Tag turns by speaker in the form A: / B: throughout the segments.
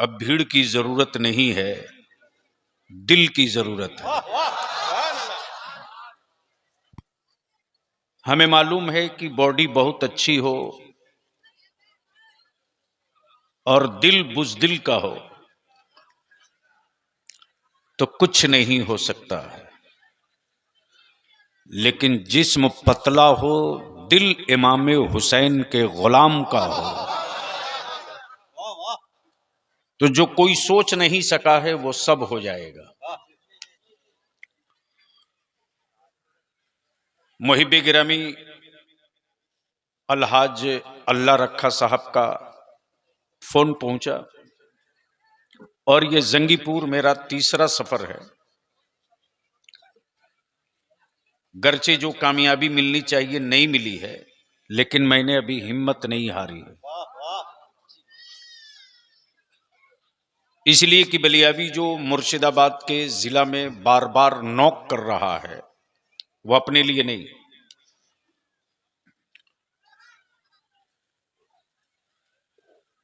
A: अब भीड़ की जरूरत नहीं है, दिल की जरूरत है। हमें मालूम है कि बॉडी बहुत अच्छी हो और दिल बुज़दिल का हो तो कुछ नहीं हो सकता है, लेकिन जिस्म पतला हो, दिल इमाम हुसैन के गुलाम का हो, तो जो कोई सोच नहीं सका है वो सब हो जाएगा। मुहिब गिरामी अलहाज अल्लाह रखा साहब का फोन पहुंचा और ये जंगीपुर मेरा तीसरा सफर है। गर्चे जो कामयाबी मिलनी चाहिए नहीं मिली है, लेकिन मैंने अभी हिम्मत नहीं हारी है, इसलिए कि बलियावी जो मुर्शिदाबाद के जिला में बार बार नॉक कर रहा है वो अपने लिए नहीं,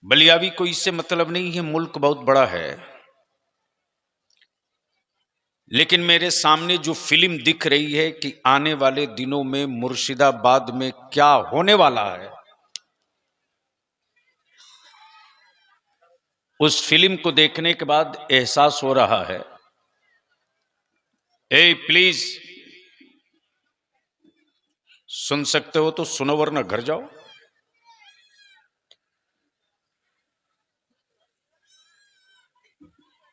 A: बलियावी को इससे मतलब नहीं है, मुल्क बहुत बड़ा है, लेकिन मेरे सामने जो फिल्म दिख रही है कि आने वाले दिनों में मुर्शिदाबाद में क्या होने वाला है, उस फिल्म को देखने के बाद एहसास हो रहा है। ए प्लीज, सुन सकते हो तो सुनो वरना घर जाओ।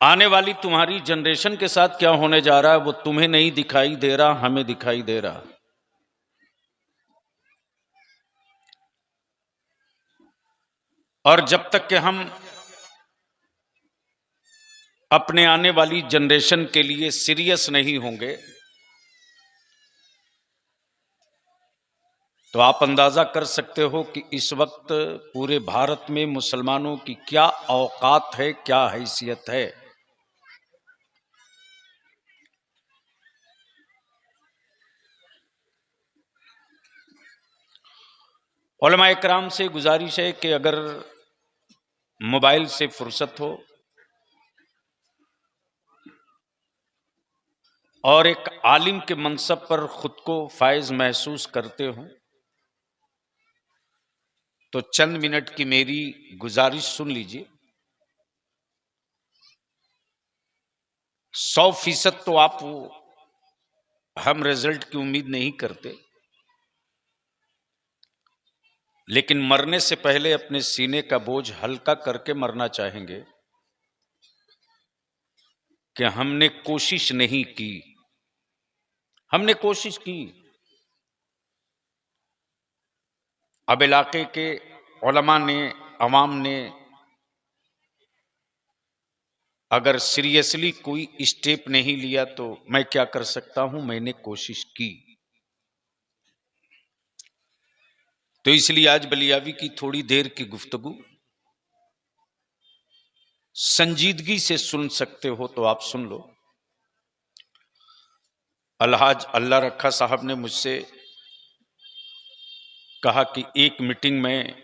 A: आने वाली तुम्हारी जनरेशन के साथ क्या होने जा रहा है वो तुम्हें नहीं दिखाई दे रहा, हमें दिखाई दे रहा। और जब तक कि हम अपने आने वाली जनरेशन के लिए सीरियस नहीं होंगे तो आप अंदाजा कर सकते हो कि इस वक्त पूरे भारत में मुसलमानों की क्या औकात है, क्या हैसियत है। उलमा इकराम से गुजारिश है कि अगर मोबाइल से फुर्सत हो और एक आलिम के मनसब पर खुद को फायज महसूस करते हो तो चंद मिनट की मेरी गुजारिश सुन लीजिए। 100% तो आप हम रिजल्ट की उम्मीद नहीं करते, लेकिन मरने से पहले अपने सीने का बोझ हल्का करके मरना चाहेंगे कि हमने कोशिश नहीं की, हमने कोशिश की। अब इलाके के उलमा ने, अवाम ने अगर सीरियसली कोई स्टेप नहीं लिया तो मैं क्या कर सकता हूं, मैंने कोशिश की। तो इसलिए आज बलियावी की थोड़ी देर की गुफ्तगू संजीदगी से सुन सकते हो तो आप सुन लो। अलहाज अल्लाह रखा साहब ने मुझसे कहा कि एक मीटिंग में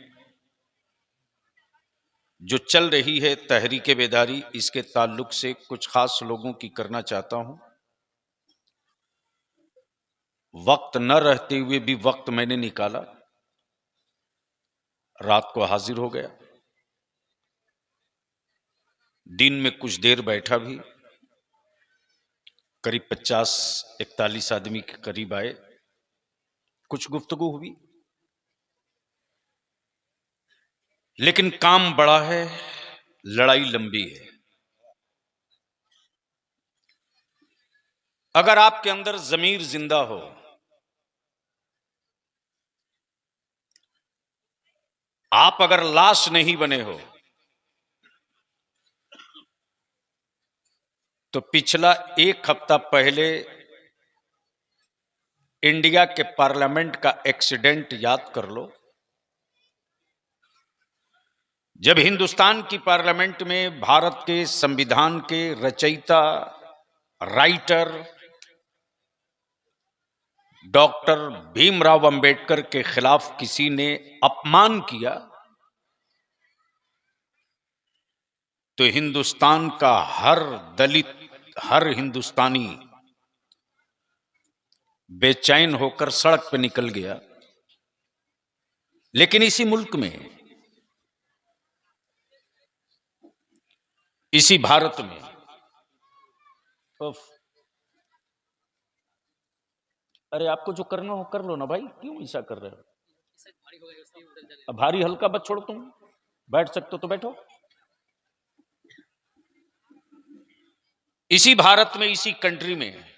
A: जो चल रही है तहरीक बेदारी, इसके ताल्लुक से कुछ खास लोगों की करना चाहता हूं। वक्त न रहते हुए भी वक्त मैंने निकाला, रात को हाजिर हो गया, दिन में कुछ देर बैठा भी, करीब 50-41 आदमी के करीब आए, कुछ गुफ्तगू हुई, लेकिन काम बड़ा है, लड़ाई लंबी है। अगर आपके अंदर जमीर जिंदा हो, आप अगर लाश नहीं बने हो, तो पिछला एक हफ्ता पहले इंडिया के पार्लियामेंट का एक्सीडेंट याद कर लो। जब हिंदुस्तान की पार्लियामेंट में भारत के संविधान के रचयिता, राइटर डॉक्टर भीमराव अंबेडकर के खिलाफ किसी ने अपमान किया तो हिंदुस्तान का हर दलित, हर हिंदुस्तानी बेचैन होकर सड़क पे निकल गया। लेकिन इसी मुल्क में, इसी भारत में, अरे आपको जो करना हो कर लो ना भाई, क्यों ऐसा कर रहे हो? अब भारी हल्का मत छोड़ो, तुम बैठ सकते हो तो बैठो। इसी भारत में, इसी कंट्री में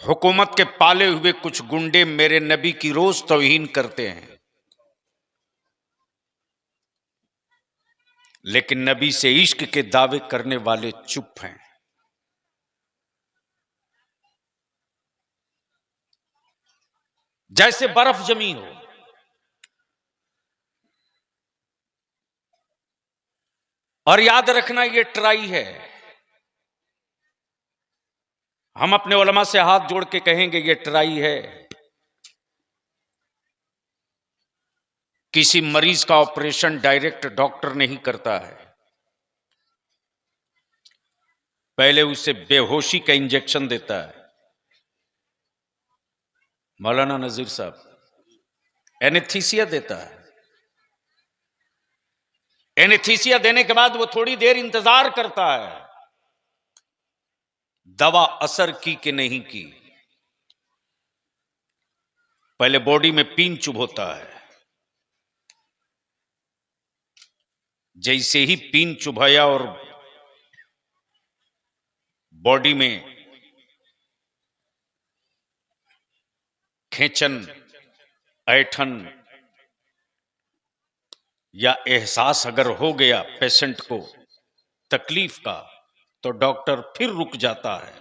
A: हुकूमत के पाले हुए कुछ गुंडे मेरे नबी की रोज तौहीन करते हैं, लेकिन नबी से इश्क के दावे करने वाले चुप हैं। जैसे बर्फ जमी हो। और याद रखना, ये ट्राई है। हम अपने उलमा से हाथ जोड़ के कहेंगे, ये ट्राई है। किसी मरीज का ऑपरेशन डायरेक्ट डॉक्टर नहीं करता है, पहले उसे बेहोशी का इंजेक्शन देता है। मौलाना नजीर साहब एनेस्थीसिया देता है। एनेस्थीसिया देने के बाद वो थोड़ी देर इंतजार करता है, दवा असर की कि नहीं की। पहले बॉडी में पीन चुभोता है, जैसे ही पीन चुभाया और बॉडी में खेचन, ऐठन या एहसास अगर हो गया पेशेंट को तकलीफ का, तो डॉक्टर फिर रुक जाता है,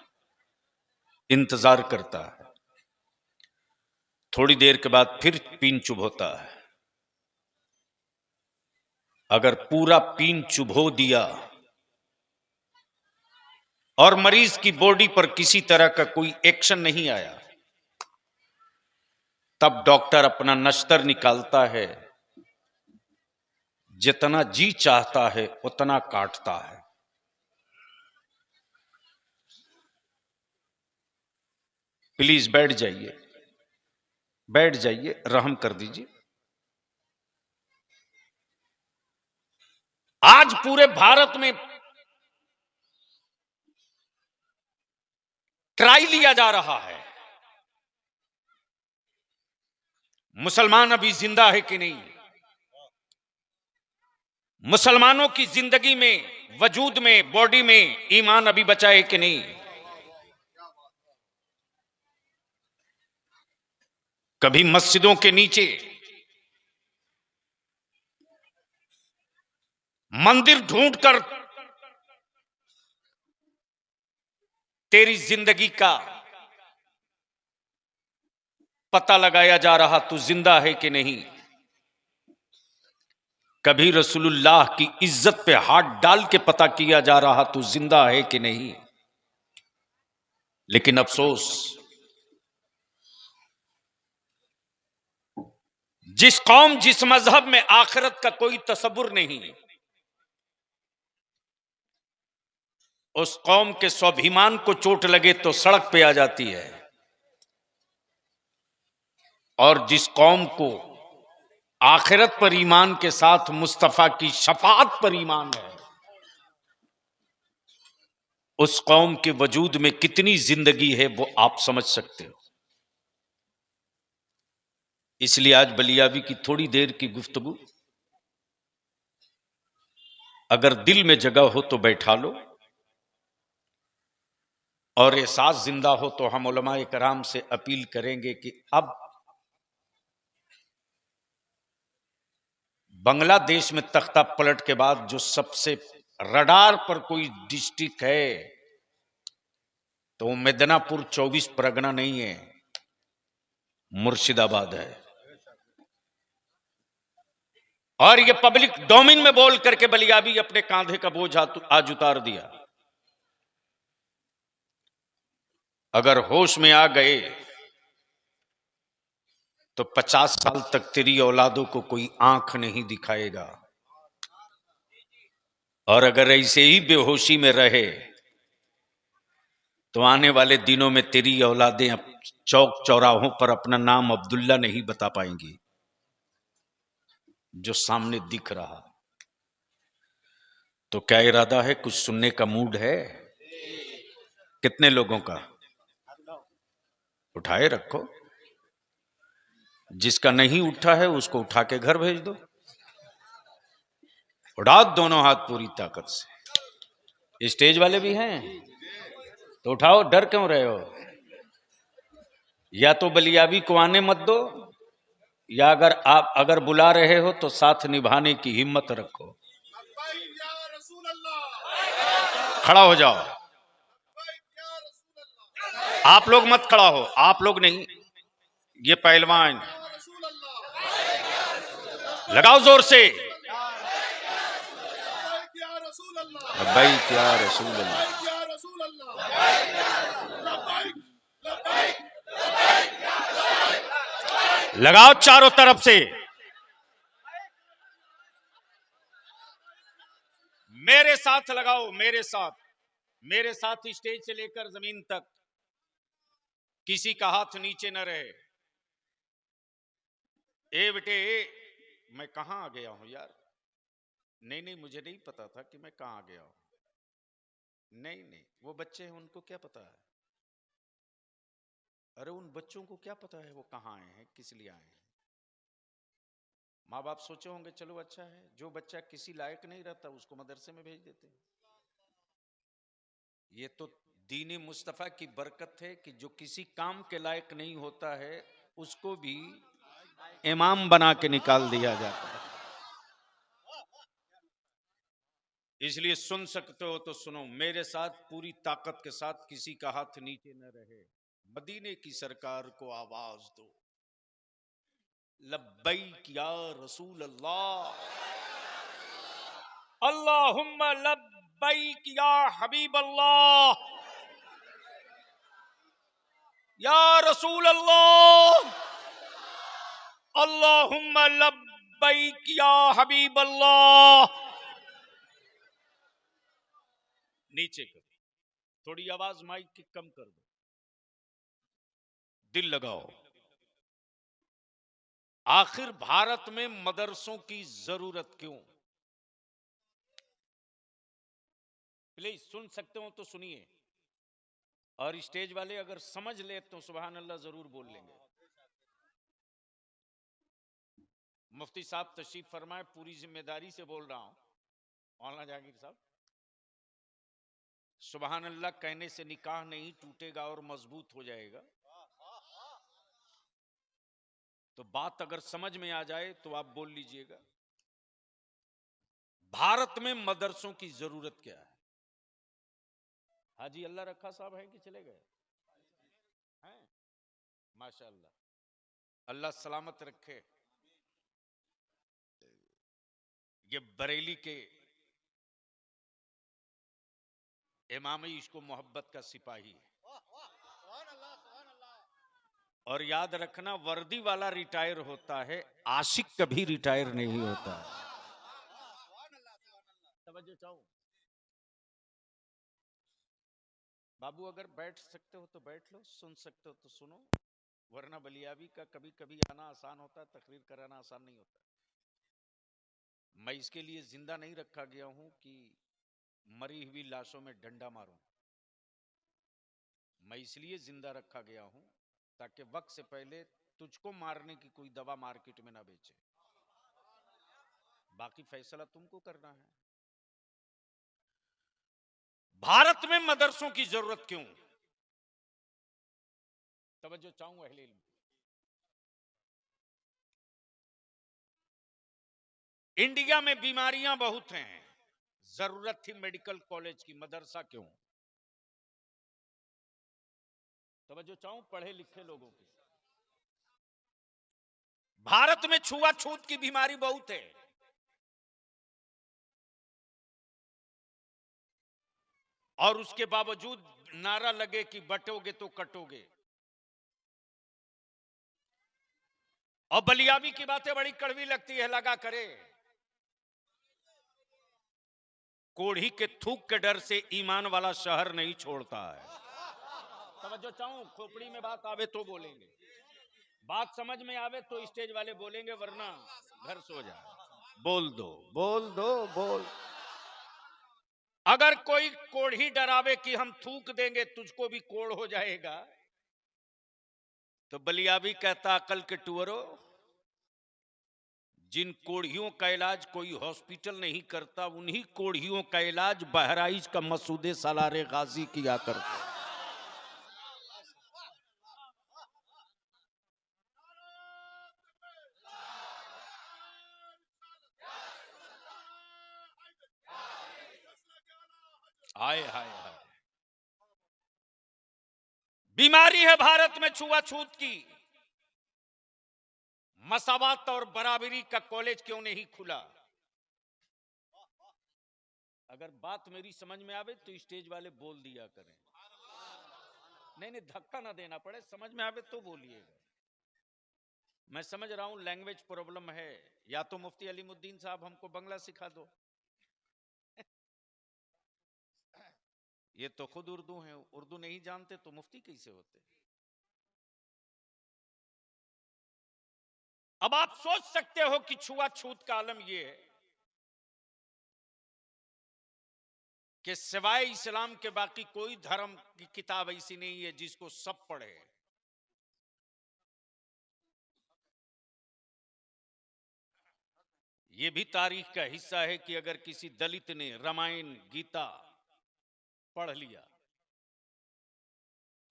A: इंतजार करता है। थोड़ी देर के बाद फिर पीन चुभोता है। अगर पूरा पीन चुभो दिया और मरीज की बॉडी पर किसी तरह का कोई एक्शन नहीं आया, तब डॉक्टर अपना नश्तर निकालता है, जितना जी चाहता है उतना काटता है। प्लीज बैठ जाइए, बैठ जाइए, रहम कर दीजिए। आज पूरे भारत में ट्राई लिया जा रहा है, मुसलमान अभी जिंदा है कि नहीं, मुसलमानों की जिंदगी में, वजूद में, बॉडी में ईमान अभी बचा है कि नहीं। कभी मस्जिदों के नीचे मंदिर ढूंढकर तेरी जिंदगी का पता लगाया जा रहा, तू जिंदा है कि नहीं। कभी रसूलुल्लाह की इज्जत पे हाथ डाल के पता किया जा रहा, तू जिंदा है कि नहीं। लेकिन अफसोस, जिस कौम, जिस मजहब में आखिरत का कोई तसव्वुर नहीं, उस कौम के स्वाभिमान को चोट लगे तो सड़क पे आ जाती है। और जिस कौम को आखिरत पर ईमान के साथ मुस्तफा की शफाअत पर ईमान है, उस कौम के वजूद में कितनी जिंदगी है वो आप समझ सकते हो। इसलिए आज बलियाबी की थोड़ी देर की गुफ्तगू, अगर दिल में जगह हो तो बैठा लो, और एहसास जिंदा हो तो हम उलमाए कराम से अपील करेंगे कि अब बांग्लादेश में तख्ता पलट के बाद जो सबसे रडार पर कोई डिस्ट्रिक्ट है, तो वो मिदनापुर 24 परगना नहीं है, मुर्शिदाबाद है। और ये पब्लिक डोमेन में बोल करके बलियाबी अपने कांधे का बोझ आज उतार दिया। अगर होश में आ गए तो 50 साल तक तेरी औलादों को कोई आंख नहीं दिखाएगा। और अगर ऐसे ही बेहोशी में रहे तो आने वाले दिनों में तेरी औलादें चौक चौराहों पर अपना नाम अब्दुल्ला नहीं बता पाएंगी, जो सामने दिख रहा। तो क्या इरादा है? कुछ सुनने का मूड है? कितने लोगों का? उठाए रखो। जिसका नहीं उठा है उसको उठा के घर भेज दो। उठाओ दोनों हाथ पूरी ताकत से। स्टेज वाले भी हैं तो उठाओ, डर क्यों रहे हो? या तो बलियाबी को आने मत दो, या अगर बुला रहे हो तो साथ निभाने की हिम्मत रखो। खड़ा हो जाओ। आप लोग मत खड़ा हो, आप लोग नहीं, ये पहलवान। लगाओ जोर से। भाई क्या रसूल अल्लाह। लगाओ चारों तरफ से। मेरे साथ लगाओ, मेरे साथ, मेरे साथ स्टेज से लेकर जमीन तक किसी का हाथ नीचे न रहे। ए बेटे, मैं कहां आ गया हूं यार? नहीं नहीं, मुझे नहीं पता था कि मैं कहां आ गया हूं। नहीं नहीं, वो बच्चे हैं, उनको क्या पता है? अरे उन बच्चों को क्या पता है वो कहां आए हैं, किस लिए आए हैं? माँ बाप सोचे होंगे चलो अच्छा है, जो बच्चा किसी लायक नहीं रहता उसको मदरसे में भेज देते हैं। ये तो दीनी मुस्तफा की बरकत है कि जो किसी काम के लायक नहीं होता है उसको भी इमाम बना के निकाल दिया जाता है। इसलिए सुन सकते हो तो सुनो, मेरे साथ पूरी ताकत के साथ, किसी का हाथ नीचे न रहे। मदीने की सरकार को आवाज दो, लब्बैक या रसूल अल्लाह, अल्लाहुम्मा लब्बैक या हबीब अल्लाह, या रसूल अल्लाह, अल्लाहुम्मा लब्बैक या हबीब अल्लाह। नीचे करो, थोड़ी आवाज माइक की कम कर दो, दिल लगाओ। आखिर भारत में मदरसों की जरूरत क्यों? प्लीज सुन सकते हो तो सुनिए, और स्टेज वाले अगर समझ ले तो सुभान अल्लाह जरूर बोल लेंगे। मुफ्ती साहब तशरीफ फरमाए, पूरी जिम्मेदारी से बोल रहा हूं। मौलाना जहांगीर साहब, सुभान अल्लाह कहने से निकाह नहीं टूटेगा और मजबूत हो जाएगा। तो बात अगर समझ में आ जाए तो आप बोल लीजिएगा। भारत में मदरसों की जरूरत क्या है? हाजी अल्लाह रखा साहब है कि चले गए? हैं? माशाअल्लाह, अल्लाह सलामत रखे। ये बरेली के इमाम इश्क व मोहब्बत का सिपाही है। और याद रखना, वर्दी वाला रिटायर होता है, आशिक कभी रिटायर नहीं होता। तवज्जो चाहूं बाबू, अगर बैठ सकते हो तो बैठ लो, सुन सकते हो तो सुनो, वरना बलियाबी का कभी कभी आना आसान होता है, तकरीर कराना आसान नहीं होता। मैं इसके लिए जिंदा नहीं रखा गया हूं कि मरी हुई लाशों में डंडा मारूं। मैं इसलिए जिंदा रखा गया हूं ताकि वक्त से पहले तुझको मारने की कोई दवा मार्केट में ना बेचे। बाकी फैसला तुमको करना है। भारत में मदरसों की जरूरत क्यों? तवज्जो चाहूंगा अहले इल्म। इंडिया में बीमारियां बहुत हैं, जरूरत थी मेडिकल कॉलेज की, मदरसा क्यों? तवज्जो चाहूं पढ़े लिखे लोगों की। भारत में छुआछूत की बीमारी बहुत है, और उसके बावजूद नारा लगे कि बटोगे तो कटोगे। और बलियाबी की बातें बड़ी कड़वी लगती है, लगा करे। कोढ़ी के थूक के डर से ईमान वाला शहर नहीं छोड़ता है। तवज्जो चाहूं, खोपड़ी में बात आवे तो बोलेंगे, बात समझ में आवे तो स्टेज वाले बोलेंगे, वरना घर सो जाए। बोल दो, बोल दो, बोल। अगर कोई कोढ़ी डरावे कि हम थूक देंगे तुझको भी कोढ़ हो जाएगा, तो बलियाबी कहता अकल के टुअरो, जिन कोढ़ियों का इलाज कोई हॉस्पिटल नहीं करता, उन्हीं कोढ़ियों का इलाज बहराइच का मसूदे सालारे गाजी किया करता। हाय हाय हाय, बीमारी है भारत में छुआछूत की। मसावत और बराबरी का कॉलेज क्यों नहीं खुला? अगर बात मेरी समझ में आवे तो स्टेज वाले बोल दिया करें। नहीं नहीं, धक्का ना देना पड़े, समझ में आवे तो बोलिएगा। मैं समझ रहा हूं लैंग्वेज प्रॉब्लम है, या तो मुफ्ती अलीमुद्दीन साहब हमको बंगला सिखा दो। ये तो खुद उर्दू हैं, उर्दू नहीं जानते तो मुफ्ती कैसे होते? अब आप सोच सकते हो कि छुआछूत का आलम ये है कि सिवाय इस्लाम के बाकी कोई धर्म की किताब ऐसी नहीं है जिसको सब पढ़े। ये भी तारीख का हिस्सा है कि अगर किसी दलित ने रामायण गीता पढ़ लिया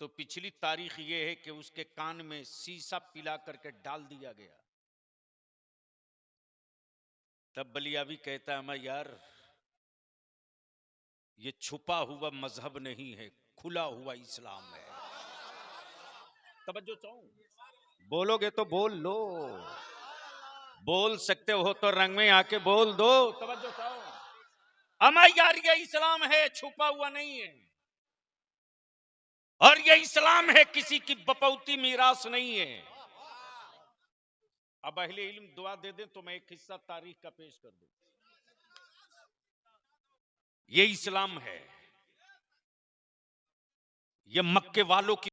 A: तो पिछली तारीख ये है कि उसके कान में शीशा पिला करके डाल दिया गया। तब बलियाबी कहता है, मैं यार ये छुपा हुआ मजहब नहीं है, खुला हुआ इस्लाम है। तवज्जो चाहूं, बोलोगे तो बोल लो, बोल सकते हो तो रंग में आके बोल दो। तवज्जो चाहूं, अमा यार ये इस्लाम है, छुपा हुआ नहीं है, और ये इस्लाम है, किसी की बपौती मीरास नहीं है। अब अहले इल्म दुआ दे दें तो मैं एक हिस्सा तारीख का पेश कर दूं। ये इस्लाम है, ये मक्के वालों की